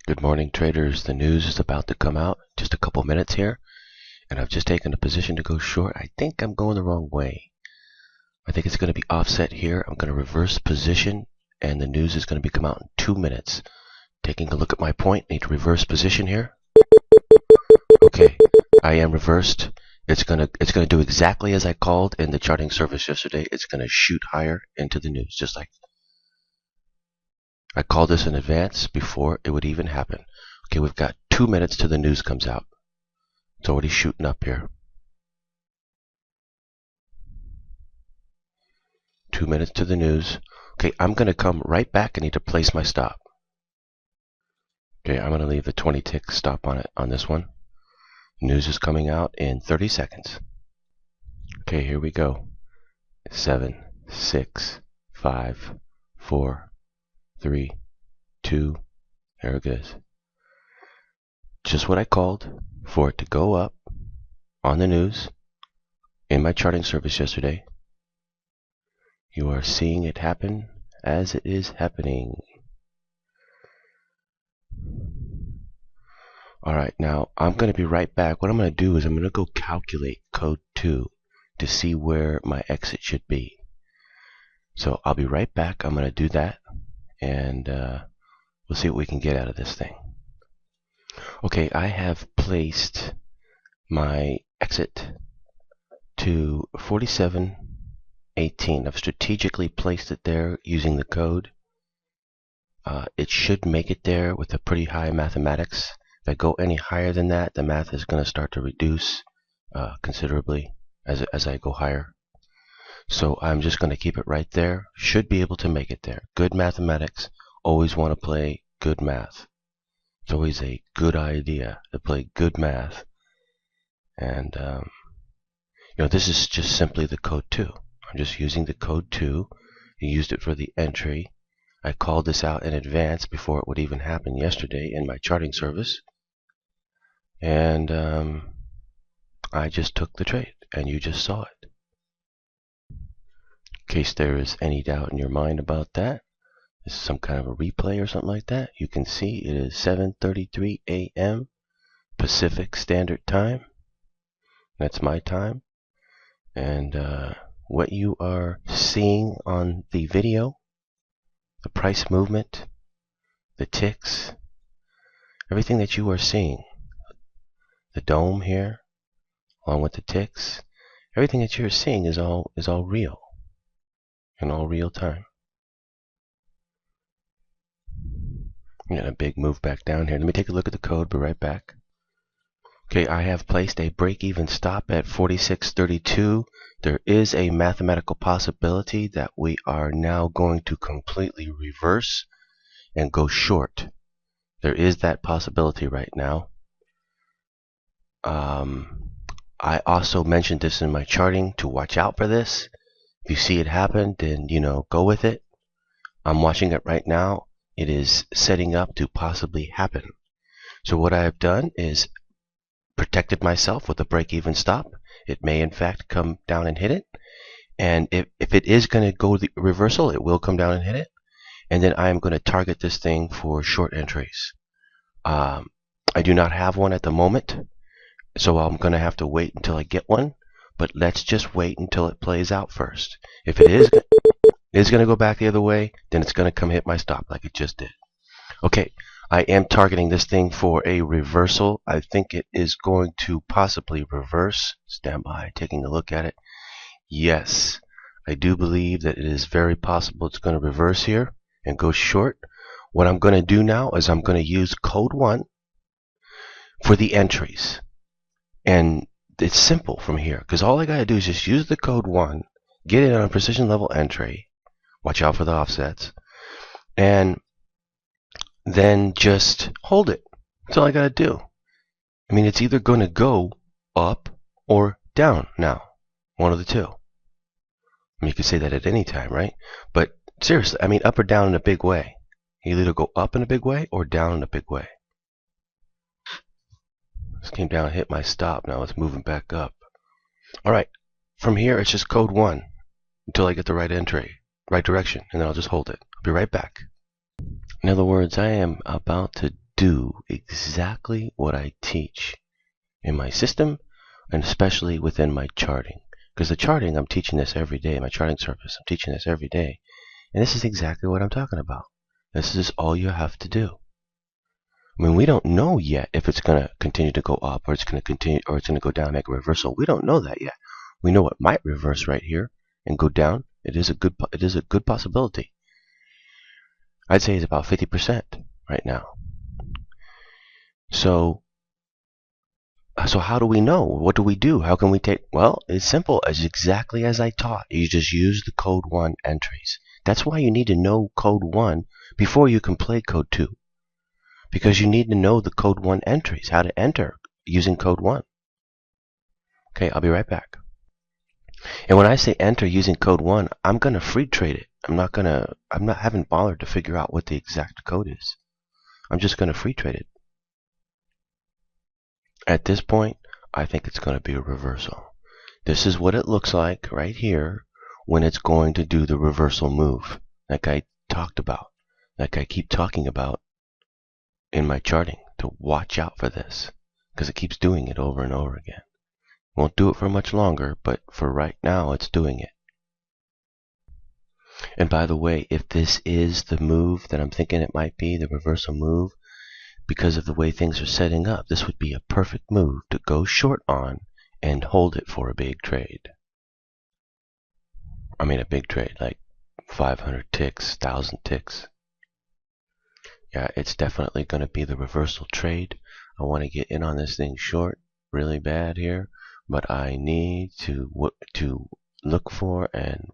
Good morning, traders. The news is about to come out. Just a couple minutes here, and I've just taken a position to go short. I think I'm going the wrong way. I think it's going to be offset here. I'm going to reverse position, and the news is going to come out in 2 minutes. Taking a look at my point, need to reverse position here. Okay, I am reversed. It's gonna do exactly as I called in the charting service yesterday. It's going to shoot higher into the news, just like I called this in advance before it would even happen. Okay, we've got 2 minutes till the news comes out. It's already shooting up here. 2 minutes to the news. Okay, I'm going to come right back. I need to place my stop. Okay, I'm going to leave the 20 tick stop on it on this one. News is coming out in 30 seconds. Okay, here we go. 7, 6, 5, 4, 3, 2. There it is. Just what I called for it to go up on the news in my charting service yesterday. You are seeing it happen as it is happening. Alright, now I'm going to be right back. What I'm going to do is I'm going to go calculate code 2 to see where my exit should be. So I'll be right back. I'm going to do that, and we'll see what we can get out of this thing. Okay, I have placed my exit to 47.18. I've strategically placed it there using the code. It should make it there with a pretty high mathematics. If I go any higher than that, the math is going to start to reduce considerably as I go higher. So I'm just going to keep it right there. Should be able to make it there. Good mathematics. Always want to play good math. It's always a good idea to play good math. And this is just simply the code 2. I'm just using the code 2. You used it for the entry. I called this out in advance before it would even happen yesterday in my charting service. And I just took the trade, and you just saw it. In case there is any doubt in your mind about that, this is some kind of a replay or something like that. You can see it is 7:33 a.m. Pacific Standard Time. That's my time. And what you are seeing on the video, the price movement, the ticks, everything that you are seeing, the dome here, along with the ticks, everything that you're seeing is all real, in all real time. I'm getting a big move back down here. Let me take a look at the code. Be right back. Okay, I have placed a break-even stop at 46.32. There is a mathematical possibility that we are now going to completely reverse and go short. There is that possibility right now. I also mentioned this in my charting to watch out for this. If you see it happen, then go with it. I'm watching it right now. It is setting up to possibly happen. So what I have done is protected myself with a break-even stop. It may in fact come down and hit it, and if it is going to go the reversal, it will come down and hit it, and then I am going to target this thing for short entries. I do not have one at the moment, so I'm going to have to wait until I get one, but let's just wait until it plays out first. If it is going to go back the other way, then it's going to come hit my stop like it just did. Okay, I am targeting this thing for a reversal. I think it is going to possibly reverse. Stand by, taking a look at it. Yes, I do believe that it is very possible it's going to reverse here and go short. What I'm going to do now is I'm going to use code 1 for the entries. And it's simple from here, because all I got to do is just use the code 1, get it on a precision level entry, watch out for the offsets, and then just hold it. That's all I got to do. I mean, it's either going to go up or down now. One of the two. I mean, you could say that at any time, right? But seriously, I mean, up or down in a big way. You either go up in a big way or down in a big way. This came down and hit my stop. Now it's moving back up. Alright, from here it's just code 1 until I get the right entry, right direction, and then I'll just hold it. I'll be right back. In other words, I am about to do exactly what I teach in my system, and especially within my charting. Because the charting, I'm teaching this every day. My charting service, I'm teaching this every day. And this is exactly what I'm talking about. This is all you have to do. I mean, we don't know yet if it's going to continue to go up, or it's going to continue, or it's going to go down, make a reversal. We don't know that yet. We know it might reverse right here and go down. It is a good possibility. I'd say it's about 50% right now. So how do we know? What do we do? How can we take? Well, it's simple. It's exactly as I taught. You just use the code 1 entries. That's why you need to know code 1 before you can play code 2. Because you need to know the code 1 entries, how to enter using code 1. Okay, I'll be right back. And when I say enter using code 1, I'm going to free trade it. Haven't bothered to figure out what the exact code is. I'm just going to free trade it. At this point, I think it's going to be a reversal. This is what it looks like right here when it's going to do the reversal move, like I talked about, like I keep talking about in my charting, to watch out for this, because it keeps doing it over and over again. Won't do it for much longer, but for right now, it's doing it. And by the way, if this is the move that I'm thinking it might be, the reversal move, because of the way things are setting up, this would be a perfect move to go short on and hold it for a big trade. I mean a big trade, like 500 ticks, 1,000 ticks. Yeah, it's definitely going to be the reversal trade. I want to get in on this thing short really bad here, but I need to look for and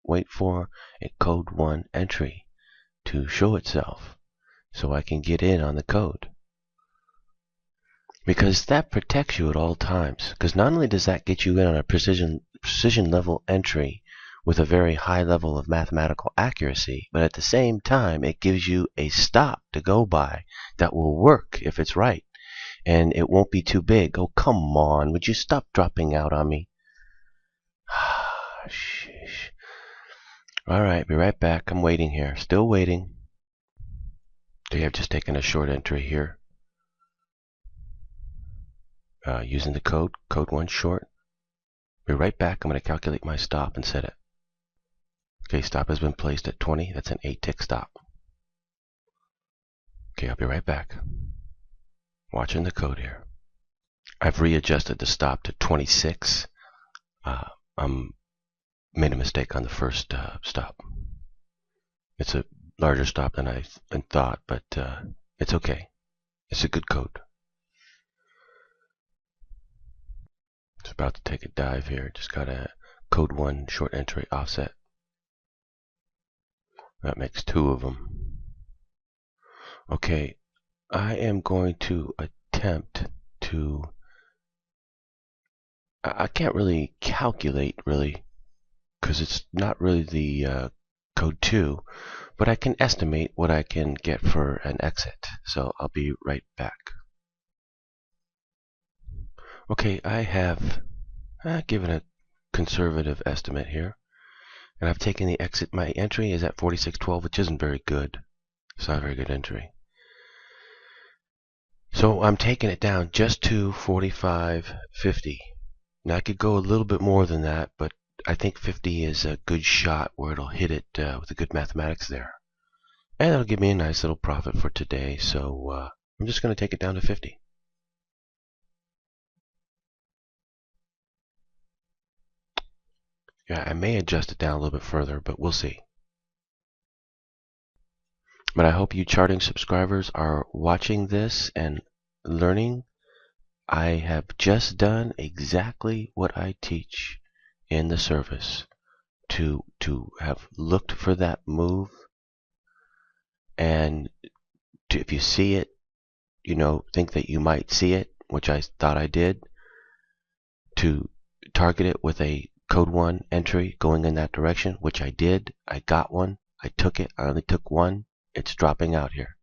wait for a code 1 entry to show itself so I can get in on the code. Because that protects you at all times. Because not only does that get you in on a precision level entry with a very high level of mathematical accuracy, but at the same time it gives you a stop to go by that will work if it's right. And it won't be too big. Oh, come on. Would you stop dropping out on me? Sheesh. Alright, be right back. I'm waiting here. Still waiting. Okay, I've just taken a short entry here. Using the code 1 short. Be right back. I'm going to calculate my stop and set it. Okay, stop has been placed at 20. That's an 8-tick stop. Okay, I'll be right back. Watching the code here. I've readjusted the stop to 26. Made a mistake on the first stop. It's a larger stop than I thought, but it's okay. It's a good code. It's about to take a dive here. Just got a code 1 short entry offset. That makes 2 of them. Okay, I am going to attempt to... I can't really calculate, really, because it's not really the code 2, but I can estimate what I can get for an exit. So I'll be right back. Okay, I have given a conservative estimate here, and I've taken the exit. My entry is at 46.12, which isn't very good. It's not a very good entry. So I'm taking it down just to 45.50. Now I could go a little bit more than that, but I think 50 is a good shot where it'll hit it with a good mathematics there. And that'll give me a nice little profit for today, so I'm just going to take it down to 50. Yeah, I may adjust it down a little bit further, but we'll see. But I hope you charting subscribers are watching this and learning. I have just done exactly what I teach in the service, to have looked for that move, and if you see it, think that you might see it, which I thought I did, to target it with a code 1 entry going in that direction, which I did. I got one. I took it. I only took one. It's dropping out here.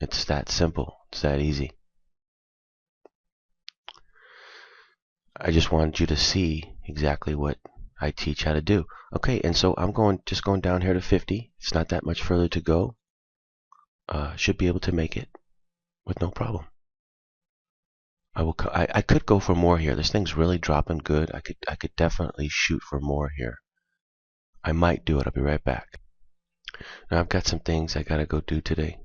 It's that simple. It's that easy. I just wanted you to see exactly what I teach how to do. Okay, and so I'm just going down here to 50. It's not that much further to go. Should be able to make it. with no problem. I could go for more here. This thing's really dropping good. I could definitely shoot for more here. I might do it. I'll be right back. Now I've got some things I gotta go do today.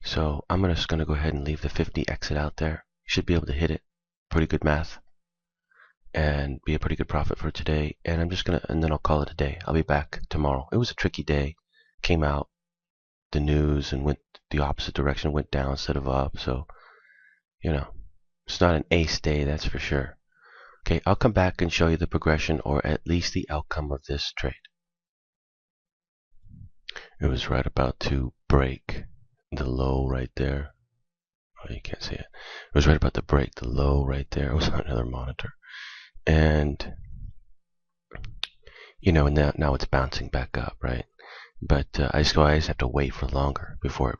So I'm just gonna go ahead and leave the 50 exit out there. Should be able to hit it. Pretty good math. And be a pretty good profit for today. And then I'll call it a day. I'll be back tomorrow. It was a tricky day. Came out the news and went the opposite direction, went down instead of up. So, it's not an ace day, that's for sure. Okay, I'll come back and show you the progression, or at least the outcome of this trade. It was right about to break the low right there. Oh, you can't see it. It was right about to break the low right there. It was on another monitor. And, and now it's bouncing back up, right? But I just have to wait for longer before it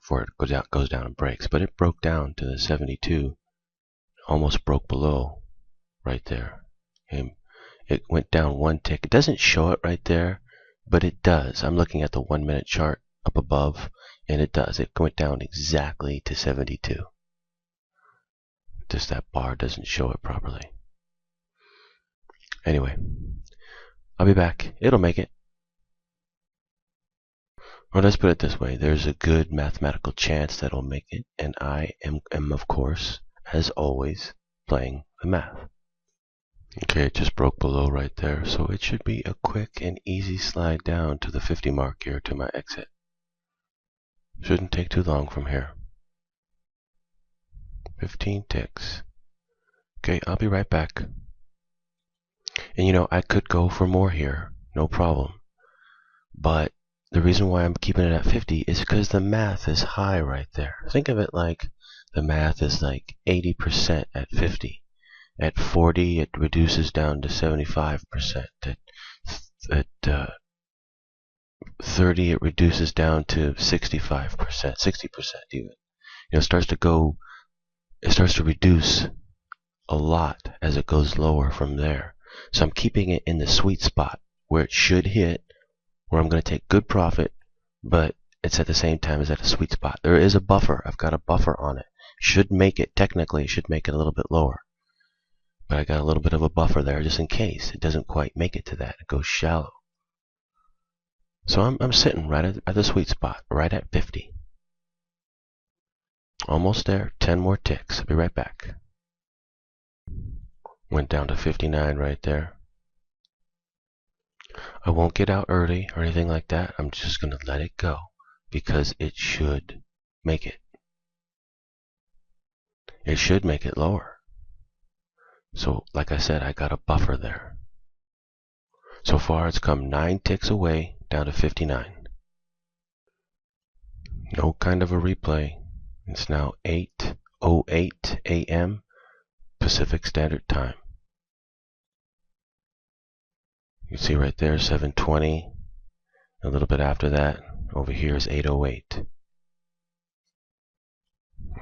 goes down and breaks. But it broke down to the 72, almost broke below right there. And it went down one tick. It doesn't show it right there, but it does. I'm looking at the 1 minute chart up above, and it does. It went down exactly to 72. Just that bar doesn't show it properly. Anyway, I'll be back. It'll make it. Or let's put it this way. There's a good mathematical chance that it'll make it, and I am of course, as always, playing the math. Okay, it just broke below right there, so it should be a quick and easy slide down to the 50 mark here to my exit. Shouldn't take too long from here. 15 ticks. Okay, I'll be right back. And I could go for more here, no problem. But the reason why I'm keeping it at 50 is because the math is high right there. Think of it like the math is like 80% at 50. At 40, it reduces down to 75%. At 30, it reduces down to 65%, 60% even. It starts to reduce a lot as it goes lower from there. So I'm keeping it in the sweet spot where it should hit, where I'm going to take good profit, but it's at the same time as at a sweet spot. There is a buffer. I've got a buffer on it. Should make it, technically, it should make it a little bit lower. But I got a little bit of a buffer there just in case it doesn't quite make it to that. It goes shallow. So I'm sitting right at the sweet spot, right at 50. Almost there. 10 more ticks. I'll be right back. Went down to 59 right there. I won't get out early or anything like that. I'm just going to let it go because it should make it. It should make it lower. So, like I said, I got a buffer there. So far, it's come 9 ticks away down to 59. No kind of a replay. It's now 8:08 a.m. Pacific Standard Time. You see right there, 7:20. A little bit after that, over here is 8:08.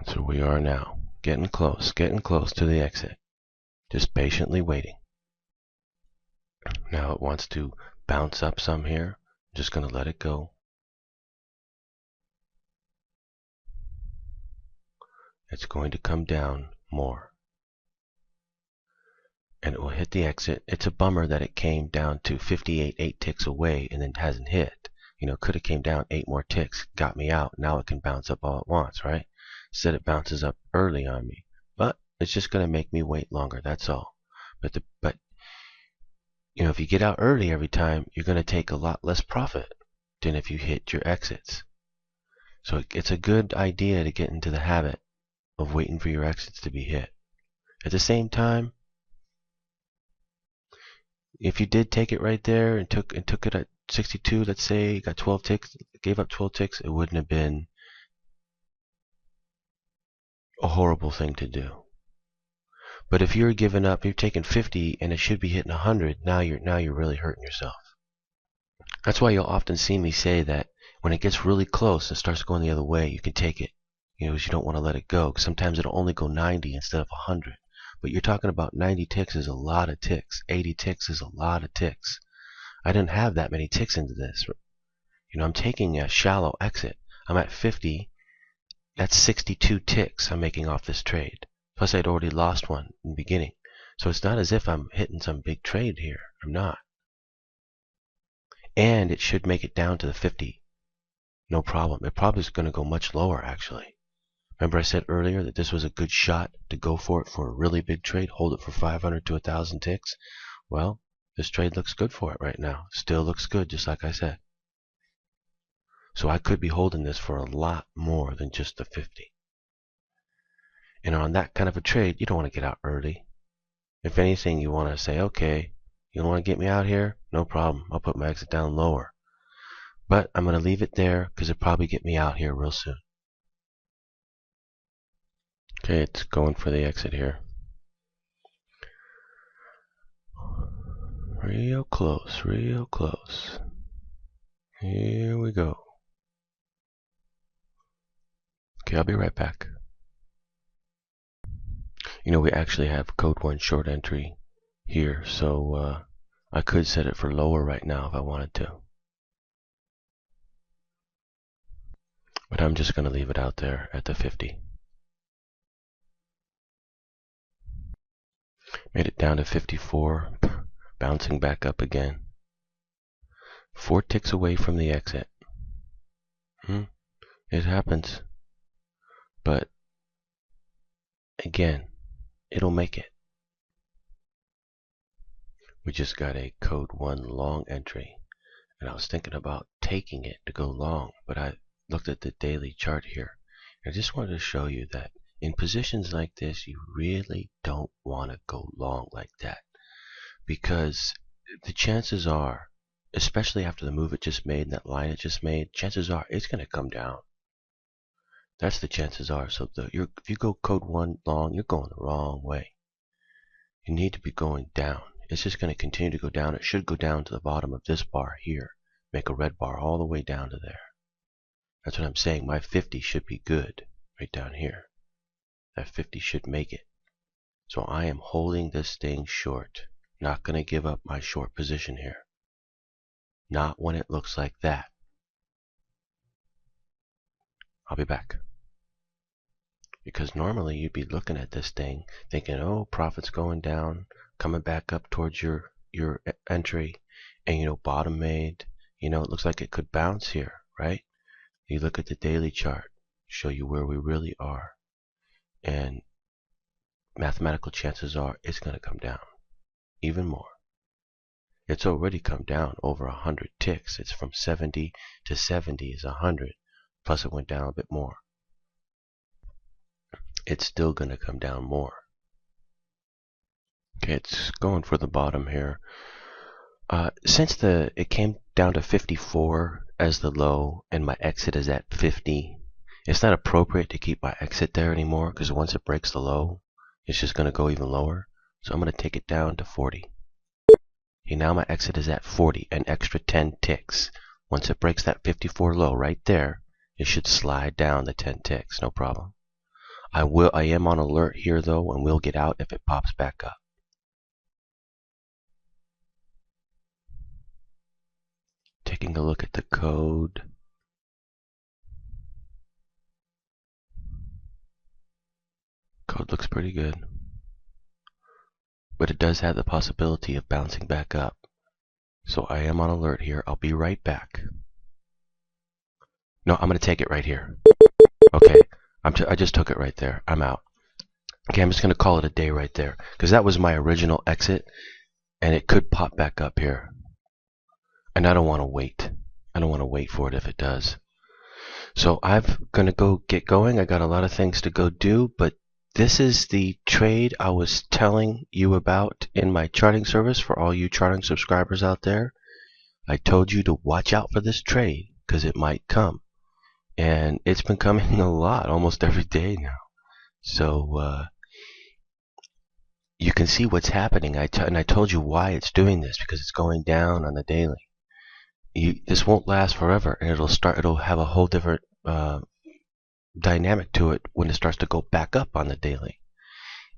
So we are now getting close to the exit. Just patiently waiting. Now it wants to bounce up some here. I'm just going to let it go. It's going to come down more. And it will hit the exit. It's a bummer that it came down to 58, 8 ticks away, and then hasn't hit. Could have came down 8 more ticks, got me out. Now it can bounce up all at once, right? Instead it bounces up early on me. But it's just going to make me wait longer, that's all. But if you get out early every time, you're going to take a lot less profit than if you hit your exits. So it's a good idea to get into the habit of waiting for your exits to be hit. At the same time, if you did take it right there and took it at 62, let's say, got 12 ticks, gave up 12 ticks, it wouldn't have been a horrible thing to do. But if you're giving up, you're taking 50 and it should be hitting 100, now you're really hurting yourself. That's why you'll often see me say that when it gets really close and starts going the other way, you can take it. Because you don't want to let it go. Because sometimes it'll only go 90 instead of 100. But you're talking about 90 ticks is a lot of ticks. 80 ticks is a lot of ticks. I didn't have that many ticks into this. I'm taking a shallow exit. I'm at 50. That's 62 ticks I'm making off this trade. Plus I'd already lost one in the beginning. So it's not as if I'm hitting some big trade here. I'm not. And it should make it down to the 50. No problem. It probably is going to go much lower, actually. Remember I said earlier that this was a good shot to go for it for a really big trade, hold it for 500 to 1,000 ticks? Well, this trade looks good for it right now. Still looks good, just like I said. So I could be holding this for a lot more than just the 50. And on that kind of a trade, you don't want to get out early. If anything, you want to say, okay, you don't want to get me out here? No problem. I'll put my exit down lower. But I'm going to leave it there because it'll probably get me out here real soon. Okay, it's going for the exit here. Real close, real close. Here we go. Okay, I'll be right back. You know, we actually have code 1 short entry here, so I could set it for lower right now if I wanted to. But I'm just going to leave it out there at the 50. Made it down to 54, bouncing back up again. 4 ticks away from the exit. It happens. But again, it'll make it. We just got a code 1 long entry, and I was thinking about taking it to go long, but I looked at the daily chart here. I just wanted to show you that in positions like this, you really don't want to go long like that, because the chances are, especially after the move it just made and that line it just made, chances are it's going to come down. That's the chances are. So if you go code 1 long, you're going the wrong way. You need to be going down. It's just going to continue to go down. It should go down to the bottom of this bar here. Make a red bar all the way down to there. That's what I'm saying. My 50 should be good right down here. That 50 should make it. So I am holding this thing short. Not going to give up my short position here. Not when it looks like that. I'll be back. Because normally you'd be looking at this thing thinking, oh, profit's going down, coming back up towards your entry, and bottom made. It looks like it could bounce here, right? You look at the daily chart, show you where we really are, and mathematical chances are it's going to come down even more. It's already come down over 100 ticks. It's from 70 to 70 is 100, plus it went down a bit more. It's still going to come down more. Okay, it's going for the bottom here. Since it came down to 54 as the low and my exit is at 50, it's not appropriate to keep my exit there anymore, because once it breaks the low, it's just going to go even lower. So I'm going to take it down to 40. Okay, now my exit is at 40, an extra 10 ticks. Once it breaks that 54 low right there, it should slide down the 10 ticks, no problem. I am on alert here though, and will get out if it pops back up. Taking a look at the code. Code looks pretty good. But it does have the possibility of bouncing back up. So I am on alert here. I'll be right back. No, I'm going to take it right here. Okay, I just took it right there. I'm out. Okay, I'm just going to call it a day right there, because that was my original exit, and it could pop back up here. And I don't want to wait. I don't want to wait for it if it does. So I'm going to go get going. I got a lot of things to go do, but this is the trade I was telling you about in my charting service for all you charting subscribers out there. I told you to watch out for this trade because it might come. And it's been coming a lot, almost every day now. So you can see what's happening. And I told you why it's doing this, because it's going down on the daily. This won't last forever, and it'll have a whole different dynamic to it when it starts to go back up on the daily.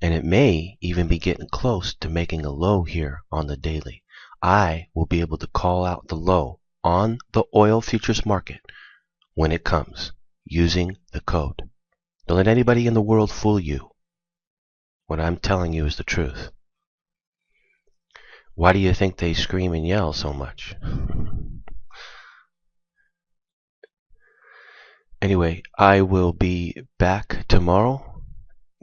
And it may even be getting close to making a low here on the daily. I will be able to call out the low on the oil futures market when it comes using the code. Don't let anybody in the world fool you. What I'm telling you is the truth. Why do you think they scream and yell so much? Anyway, I will be back tomorrow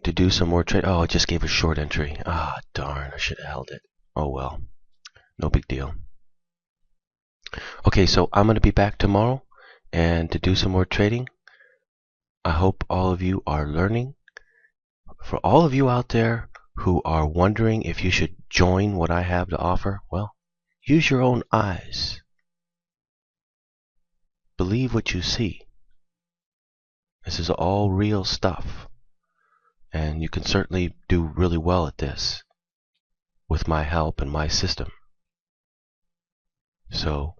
to do some more trade. Oh, I just gave a short entry. Ah, darn, I should have held it. Oh well, no big deal. Okay, so I'm going to be back tomorrow and to do some more trading. I hope all of you are learning. For all of you out there who are wondering if you should join what I have to offer, well, use your own eyes. Believe what you see. This is all real stuff. And you can certainly do really well at this with my help and my system. So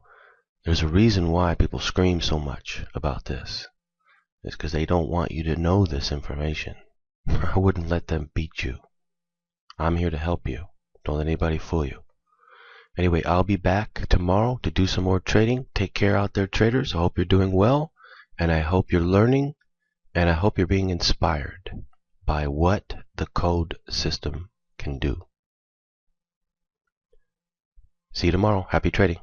there's a reason why people scream so much about this. It's because they don't want you to know this information. I wouldn't let them beat you. I'm here to help you. Don't let anybody fool you. Anyway, I'll be back tomorrow to do some more trading. Take care out there, traders. I hope you're doing well, and I hope you're learning, and I hope you're being inspired by what the code system can do. See you tomorrow. Happy trading.